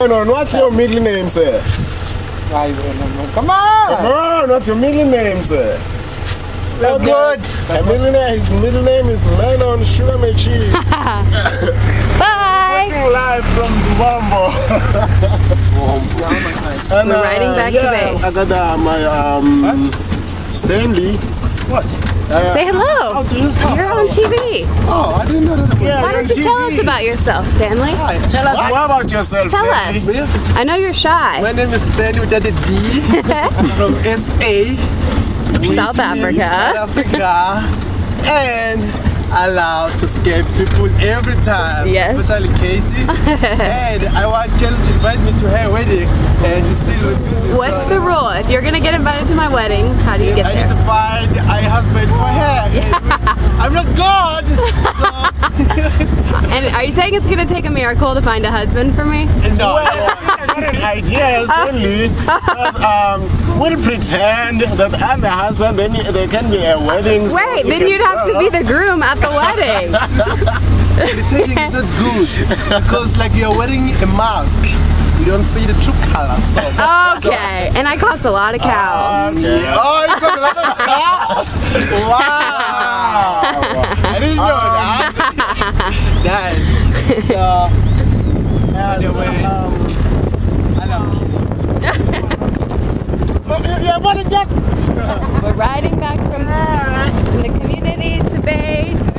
No, what's your middle name, sir? Come on! Come on, what's your middle name, sir? Look good. His middle name is Lennon Sugamechi. Bye! Watching live from Zimbabwe. And, We're riding back to base. I got my Stanley. What? Say hello. How do you You're on TV. Oh, I didn't know that. Yeah, Why don't you tell us about yourself, Stanley? Hi. Tell us more about yourself, Tell Stanley. us. I know you're shy. My name is Stanley with a D from SA. South which means Africa. South Africa. And I love to scare people every time. Yes. Especially Casey. And I want Kelly to invite me to her wedding. And she still refuses. What's the rule? If you're gonna get invited to my wedding, how do you get I need there? to find a husband for her. I'm not God. And are you saying it's gonna take a miracle to find a husband for me? No. I got an idea, Stanley. Because, we'll pretend that I'm the husband, then there can be a wedding. so Wait, we then can you'd have to be the groom at the wedding. The taking is not good because like you're wearing a mask. You don't see the true color. So. Okay, and I cost a lot of cows. Okay. Oh, you got a lot of cows! Wow! I didn't know that. Nice. So, anyway, I love kids. We're riding back from the community to base.